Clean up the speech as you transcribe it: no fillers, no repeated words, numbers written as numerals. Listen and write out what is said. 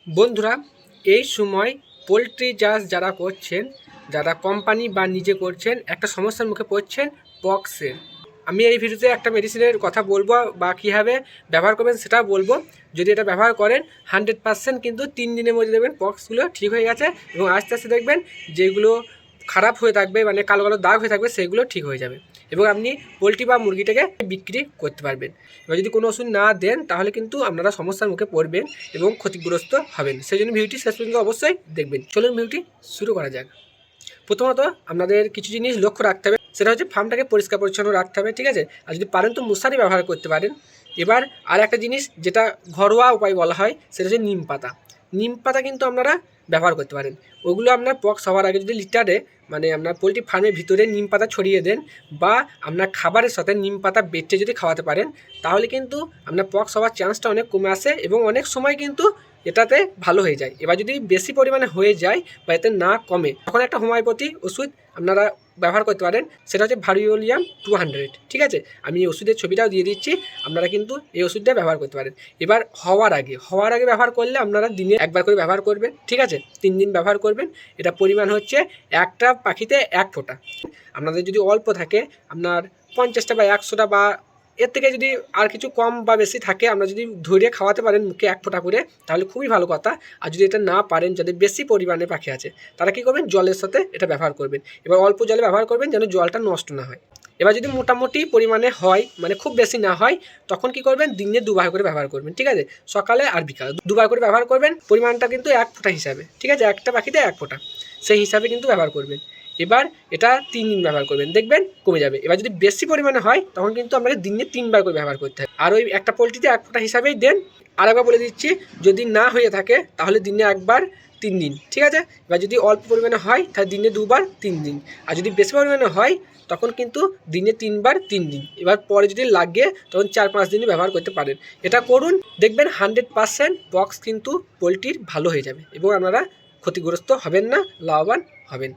বন্ধুরা, এই সময় পোলট্রি চাষ যারা করছেন, যারা কোম্পানি বা নিজে করছেন, একটা সমস্যার মুখে পড়ছেন পক্সের। আমি এই ভিডিওতে একটা মেডিসিনের কথা বলবো বা কীভাবে ব্যবহার করবেন সেটা বলবো। যদি এটা ব্যবহার করেন 100% কিন্তু 3 দিনের মধ্যে দেখবেন পক্সগুলো ঠিক হয়ে গেছে এবং আস্তে আস্তে দেখবেন যেগুলো খারাপ হয়ে থাকবে, মানে কালো কালো দাগ হয়ে থাকবে, সেগুলো ঠিক হয়ে যাবে এবং আপনি পোলট্রি বা মুরগিটাকে বিক্রি করতে পারবেন। এবার যদি কোনো ওষুধ না দেন তাহলে কিন্তু আপনারা সমস্যার মুখে পড়বেন এবং ক্ষতিগ্রস্ত হবেন। সেই জন্য ভিডিওটি শেষ পর্যন্ত অবশ্যই দেখবেন। চলুন ভিডিওটি শুরু করা যাক। প্রথমত আপনাদের কিছু জিনিস লক্ষ্য রাখতে হবে, সেটা হচ্ছে ফার্মটাকে পরিষ্কার পরিচ্ছন্ন রাখতে হবে, ঠিক আছে। আর যদি পারেন তো মশারি ব্যবহার করতে পারেন। এবার আর একটা জিনিস যেটা ঘরোয়া উপায় বলা হয়, সেটা হচ্ছে নিম পাতা। নিম পাতা কিন্তু আপনারা ব্যবহার করতে পারেন। ওগুলো আপনার পক্স হওয়ার আগে যদি লিটারে, মানে আপনার পোলট্রি ফার্মের ভিতরে নিম পাতা ছড়িয়ে দেন বা আপনার খাবারের সাথে নিম পাতা বেটে যদি খাওয়াতে পারেন, তাহলে কিন্তু আপনার পক্স হওয়ার চান্সটা অনেক কমে আসে এবং অনেক সময় কিন্তু এটাতে ভালো হয়ে যায়। এবার যদি বেশি পরিমাণে হয়ে যায় বা এতে না কমে, তখন একটা হোমিওপ্যাথি ওষুধ আপনারা ব্যবহার করতে পারেন, সেটা হচ্ছে ভারিওলিয়াম 200, ঠিক আছে। আমি এই ওষুধের ছবিটাও দিয়ে দিচ্ছি, আপনারা কিন্তু এই ওষুধটা ব্যবহার করতে পারেন। এবার হওয়ার আগে ব্যবহার করলে আপনারা দিনে একবার করে ব্যবহার করবেন, ঠিক আছে। 3 দিন ব্যবহার করবেন। এটা পরিমাণ হচ্ছে একটা পাখিতে 1 ফোঁটা। আপনাদের যদি অল্প থাকে, আপনার 50টা বা 100টা বা এর থেকে যদি আর কিছু কম বা বেশি থাকে, আমরা যদি ধরে খাওয়াতে পারেন মুখে 1 ফোঁটা করে, তাহলে খুবই ভালো কথা। আর যদি এটা না পারেন, যাদের বেশি পরিমাণে পাখি আছে, তারা কী করবেন, জলের সাথে এটা ব্যবহার করবেন। এবার অল্প জলে ব্যবহার করবেন যেন জলটা নষ্ট না হয়। এবার যদি মোটামুটি পরিমাণে হয়, মানে খুব বেশি না হয়, তখন কি করবেন, দিনে 2 বার করে ব্যবহার করবেন, ঠিক আছে। সকালে আর বিকালে 2 বার করে ব্যবহার করবেন। পরিমাণটা কিন্তু 1 ফোঁটা হিসাবে, ঠিক আছে। একটা পাখিতে 1 ফোঁটা, সেই হিসাবে কিন্তু ব্যবহার করবেন। এবার এটা 3 দিন ব্যবহার করবেন, দেখবেন কমে যাবে। এবার যদি বেশি পরিমাণে হয়, তখন কিন্তু আপনাকে দিনে 3 বার করে ব্যবহার করতে হবে। আর ওই একটা পোলট্রিতে 1 ফোঁটা হিসাবেই দেন। আরেকবার বলে দিচ্ছি, যদি না হয়ে থাকে তাহলে দিনে 1 বার 3 দিন, ঠিক আছে। এবার যদি অল্প পরিমাণে হয় তাহলে দিনে 2 বার 3 দিন। আর যদি বেশি পরিমাণে হয় তখন কিন্তু দিনে 3 বার 3 দিন। এবার পরে যদি লাগে তখন 4-5 দিনই ব্যবহার করতে পারেন। এটা করুন, দেখবেন 100% পক্স কিন্তু পোলট্রির ভালো হয়ে যাবে এবং আপনারা ক্ষতিগ্রস্ত হবেন না, লাভবান হবেন।